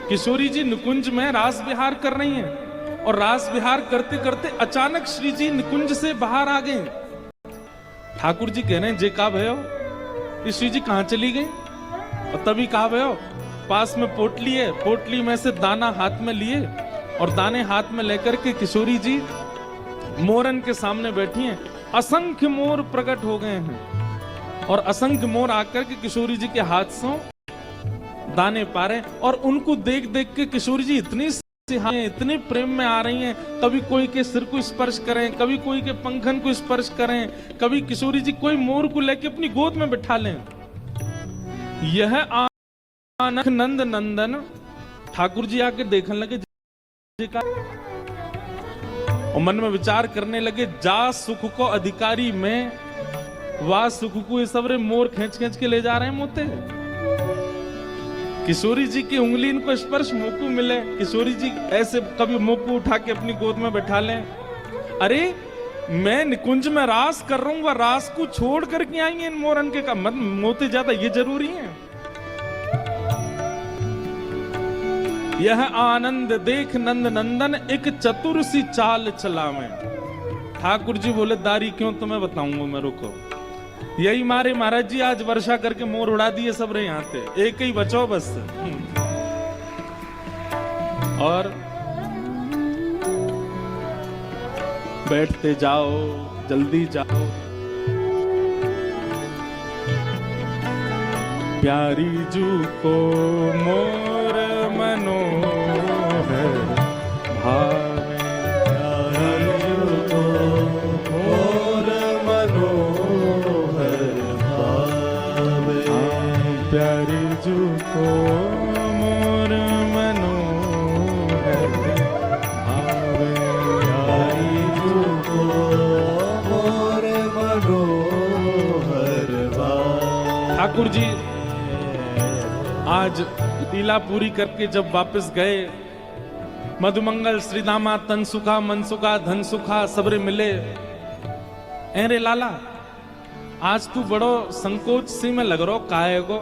किशोरी जी निकुंज में रास विहार कर रही हैं और रास विहार करते करते अचानक श्री जी निकुंज से बाहर आ गए। ठाकुर जी कह रहे हैं जे का भयो, ये श्री जी कहां चली गई? और तभी कहा भयो, पास में पोटली है, पोटली में से दाना हाथ में लिए और दाने हाथ में लेकर के किशोरी जी मोरन के सामने बैठी हैं। असंख्य मोर प्रकट हो गए हैं और असंख्य मोर आकर के किशोरी जी के हाथ से दाने पा रहे हैं और उनको देख देख के किशोरी जी इतने प्रेम में आ रही हैं। कभी कोई के सिर को स्पर्श करें, कभी कोई के पंखन को स्पर्श करें, कभी किशोरी जी कोई मोर को लेके अपनी गोद में बिठा लें। यह आनंद नंद नंदन ठाकुर जी आके देखने लगे और मन में विचार करने लगे, जा सुख को अधिकारी में वाह सुख को ये सबरे मोर खींच खींच के ले जा रहे हैं मोते। किशोरी जी की उंगली इनको स्पर्श मुंह को मिले, किशोरी जी ऐसे कभी मुंह को उठा के अपनी गोद में बैठा लें। अरे मैं निकुंज में रास कर रहा हूं, वह रास को छोड़ करके आई हैं इन मोरन के का मत मोते ज्यादा ये जरूरी है। यह आनंद देख नंद नंदन एक चतुर सी चाल चला में। ठाकुर जी बोले दारी क्यों तुम्हें बताऊंगा मैं, रुको। यही मारे महाराज जी आज वर्षा करके मोर उड़ा दिए सब रे, यहाँ थे एक ही बचो बस। और बैठते जाओ जल्दी जाओ, प्यारी जू को मोर मनोहर भावे, प्यारी जू को मोर मनोहर भावे, प्यारी जू को मोर मनोहर भावे, प्यारी जू को मोर मनोहर भावे। ठाकुर जी आज लीला पूरी करके जब वापस गए, मधुमंगल श्रीदामा तनसुखा मनसुखा धनसुखा सबरे मिले। अरे लाला आज तू बड़ो संकोच सी में लग रहो काहे गो,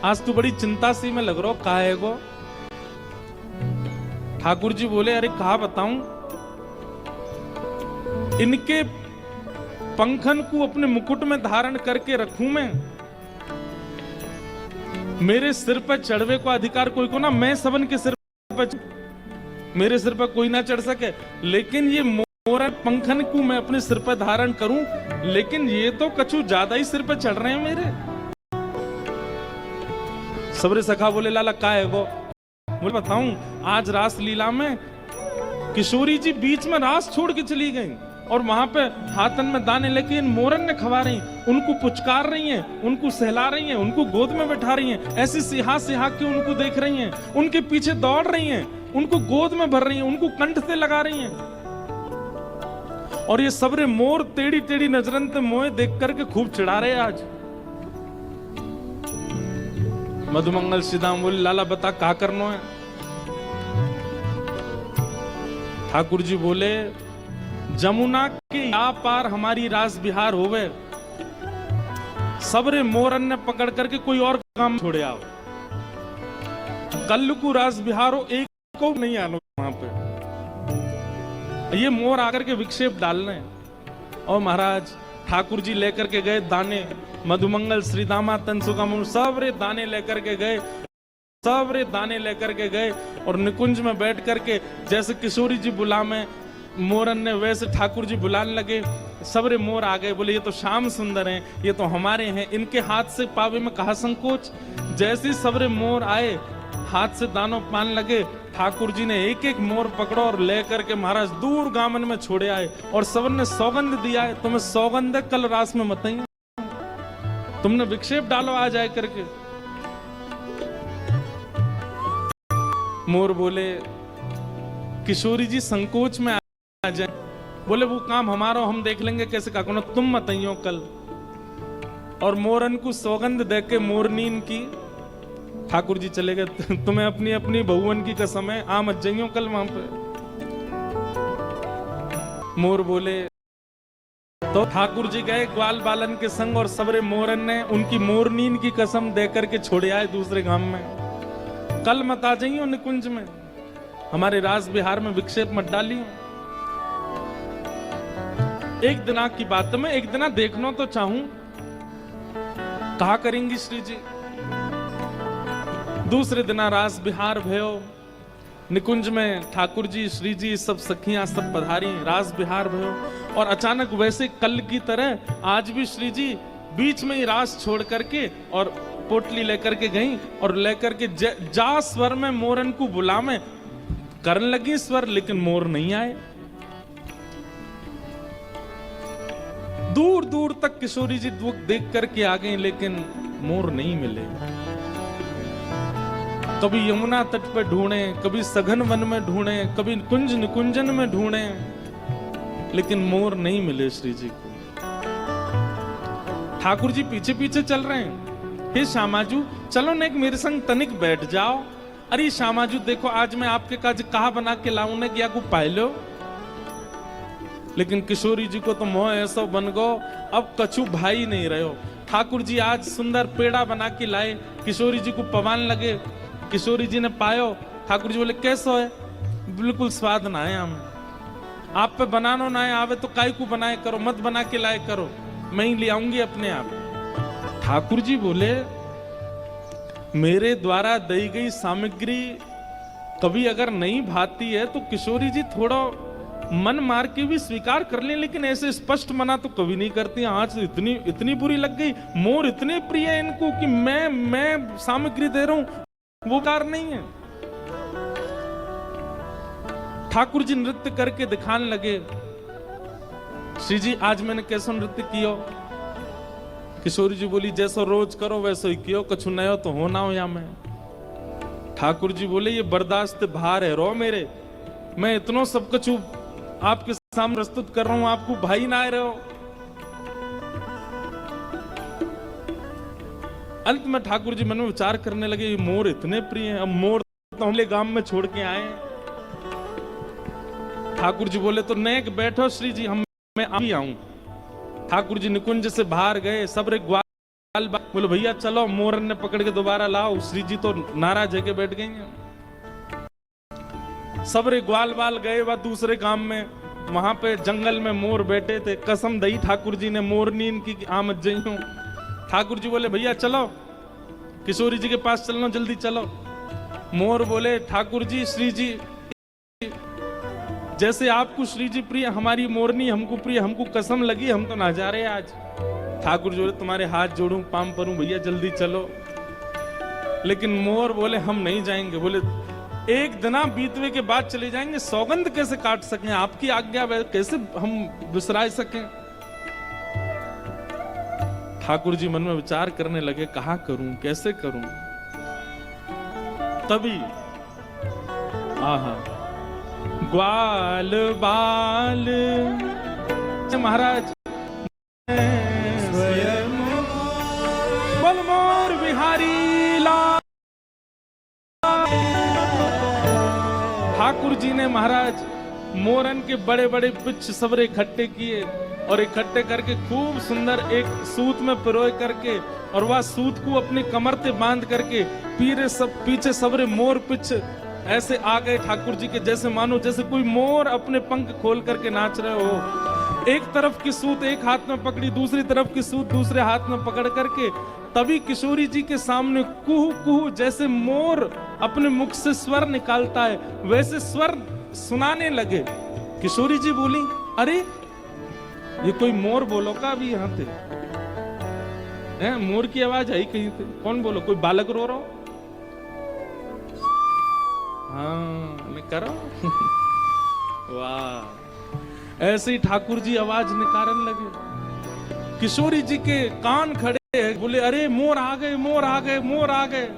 आज तू बड़ी चिंता सी में लग रहो काहे गो। ठाकुर जी बोले अरे कहा बताऊं, इनके पंखन को अपने मुकुट में धारण करके रखूं मैं, मेरे सिर पर चढ़वे को अधिकार कोई को ना, मैं सबन के सिर पर, मेरे सिर पर कोई ना चढ़ सके, लेकिन ये मोरन पंखन को मैं अपने सिर पर धारण करूं, लेकिन ये तो कछु ज्यादा ही सिर पर चढ़ रहे हैं मेरे। सबरे सखा बोले लाला का है वो, मुझे बताऊं आज रास लीला में किशोरी जी बीच में रास छोड़ के चली गई और वहां पे हाथन में दाने लेके इन मोरन ने खवा रही, उनको पुचकार रही हैं, उनको सहला रही हैं, उनको गोद में बैठा रही हैं, ऐसी सिहा सिहा के उनको देख रही हैं, उनके पीछे दौड़ रही हैं, उनको गोद में भर रही हैं, उनको कंठ से लगा रही हैं। और ये सबरे मोर टेढ़ी टेढ़ी नजरन से मोए देख करके खूब चिढ़ा रहे आज। मधुमंगल सीधाम बोले लाला बता का करना है। ठाकुर जी बोले जमुना के या पार हमारी रास बिहार होवे, सबरे मोरन ने पकड़ करके कोई और काम छोड़े आओ, कल को रास बिहार हो एक को नहीं आना वहां पे, ये मोर आकर के विक्षेप डालने। और महाराज ठाकुर जी लेकर के गए दाने, मधुमंगल श्रीदामा तनसुखा सबरे दाने लेकर के गए, सबरे दाने लेकर के गए और निकुंज में बैठ करके जैसे किशोरी जी बुला में मोरन ने वैसे ठाकुर जी बुलाने लगे। सबरे मोर आ गए, बोले ये तो श्याम सुंदर हैं, ये तो हमारे हैं, इनके हाथ से पावे में कहा संकोच। जैसे सबरे मोर आए हाथ से दानों पान लगे, ठाकुर जी ने एक एक मोर पकड़ो और लेकर के महाराज दूर गामन में छोड़े आए और सबन ने सौगंध दिया है, तुम्हें सौगंध है कल रास में मत आइए, तुमने विक्षेप डालो आ जाए करके। मोर बोले किशोरी जी संकोच में आ जाए, बोले वो काम हमारा हम देख लेंगे कैसे का करना, तुम मत आइयो कल। और मोरन को सौगंध देके मोरनीन की ठाकुर जी चले गए, तुम्हें अपनी अपनी बहुवन की कसम है आ मत जाइयो कल वहां पे। मोर बोले तो ठाकुर जी गए ग्वाल बालन के संग और सबरे मोरन ने उनकी मोरनीन की कसम देकर के छोड़े आए दूसरे गांव में। कल मत आ जाइयो निकुंज में, हमारे रास बिहार में विक्षेप मत डालियो। एक दिना की बात में एक दिना देखना तो चाहूं, कहा करेंगी श्री जी। दूसरे दिना रास बिहार भयो, निकुंज में ठाकुर जी, श्री जी, सब सखियां सब पधारी, रास बिहार भयो। और अचानक वैसे कल की तरह आज भी श्री जी बीच में ही रास छोड़ करके और पोटली लेकर के गई और लेकर के जा स्वर में मोरन को बुला में करने लगी स्वर, लेकिन मोर नहीं आए। दूर दूर तक किशोरी जी दुख देख करके आ गई, लेकिन मोर नहीं मिले। कभी यमुना तट पे ढूंढे, कभी सघन वन में ढूंढे, कभी कुंज निकुंजन में ढूंढे, लेकिन मोर नहीं मिले श्री जी को। ठाकुर जी पीछे पीछे चल रहे हैं, हे श्यामाजू चलो न एक मेरे संग तनिक बैठ जाओ। अरे श्यामाजू देखो आज मैं आपके काज कहा बना के लाऊं ने किया को पाए लो। लेकिन किशोरी जी को तो मोह ऐसा बन गो, अब कछु भाई नहीं रहे हो। ठाकुर जी आज सुंदर पेड़ा बना के लाए, किशोरी जी को पवान लगे, किशोरी जी ने पायो। ठाकुर जी बोले कैसो है? बिल्कुल स्वाद ना है, हम आप पे बनानो ना आवे तो काय को बनाए करो, मत बना के लाए करो, मैं ही ले आऊंगी अपने आप। ठाकुर जी बोले मेरे द्वारा दी गई सामग्री कभी अगर नहीं भाती है तो किशोरी जी थोड़ा मन मार के भी स्वीकार कर ले, लेकिन ऐसे स्पष्ट मना तो कभी नहीं करती। आज तो इतनी बुरी लग गई, मोर इतने प्रिय है इनको कि मैं सामग्री दे रहा हूं, वो कार नहीं है। ठाकुर जी नृत्य करके दिखाने लगे, श्री जी आज मैंने कैसा नृत्य किया? किशोरी जी बोली जैसा रोज करो वैसा ही कियो, कछु नयो तो हो ना हो या मैं। ठाकुर जी बोले ये बर्दाश्त भार है रो मेरे, मैं इतना सब कछु आपके सामने प्रस्तुत कर रहा हूं, आपको भाई ना आए रहे हो। अंत में ठाकुर जी मन में विचार करने लगे ये मोर इतने प्रिय हैं, अब मोर तो हमले गांव में छोड़ के आए। ठाकुर जी बोले तो नेक बैठो श्री जी, मैं अभी आऊं। ठाकुर जी निकुंज से बाहर गए, सबरे ग्वाल बोले भैया चलो, मोरन ने पकड़ के दोबारा लाओ। श्री जी तो नाराज है के बैठ गई हैं। सबरे ग्वाल बाल गए वह दूसरे काम में, वहां पे जंगल में मोर बैठे थे। कसम दई ठाकुर जी ने मोरनी इनकी आमद जई हूं। ठाकुर जी बोले भैया चलो, किशोरी जी के पास चलना, जल्दी चलो। मोर बोले ठाकुर जी, श्री जी जैसे आपको श्री जी प्रिय, हमारी मोरनी हमको प्रिय, हमको कसम लगी हम तो ना जा रहे आज। ठाकुर जी बोले तुम्हारे हाथ जोड़ूं पाम परूं भैया जल्दी चलो। लेकिन मोर बोले हम नहीं जाएंगे। बोले एक दिना बीतवे के बाद चले जाएंगे, सौगंध कैसे काट सकें, आपकी आज्ञा कैसे हम विसराय सकें। ठाकुर जी मन में विचार करने लगे कहा करूं, कैसे करूं। तभी आहा ग्वाल बाल महाराज स्वयं बोल मोर बिहारी लाल। ठाकुर जी ने महाराज मोरन के बड़े बड़े पिच सबरे इकट्ठे किए और इकट्ठे करके खूब सुंदर एक सूत में पिरोए करके, और वह सूत को अपनी कमर पे बांध करके पीछे सबरे मोर पिच ऐसे आ गए ठाकुर जी के, जैसे मानो जैसे कोई मोर अपने पंख खोल करके नाच रहे हो। एक तरफ की सूत एक हाथ में पकड़ी, दूसरी तरफ की सूत दूसरे हाथ में पकड़ करके, तभी किशोरी जी के सामने कुहू कुहू जैसे मोर अपने मुख से स्वर निकालता है वैसे स्वर सुनाने लगे। किशोरी जी बोली अरे ये कोई मोर बोलो का अभी यहाँ थे? मोर की आवाज आई कहीं थे? कौन बोलो? कोई बालक रो रहा? हाँ मैं करो। वाह, ऐसे ही ठाकुर जी आवाज निकालने लगे। किशोरी जी के कान खड़े हैं, बोले अरे मोर आ गए, मोर आ गए, मोर आ गए।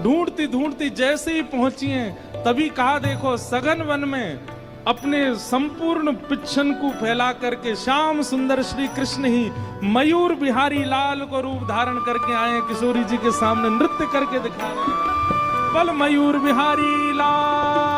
ढूंढती ढूंढती जैसे ही पहुंची हैं, तभी कहा देखो सघन वन में अपने संपूर्ण पिच्छन को फैला करके श्याम सुंदर श्री कृष्ण ही मयूर बिहारी लाल को रूप धारण करके आए, किशोरी जी के सामने नृत्य करके दिखा रहे हैं। बल मयूर बिहारी लाल।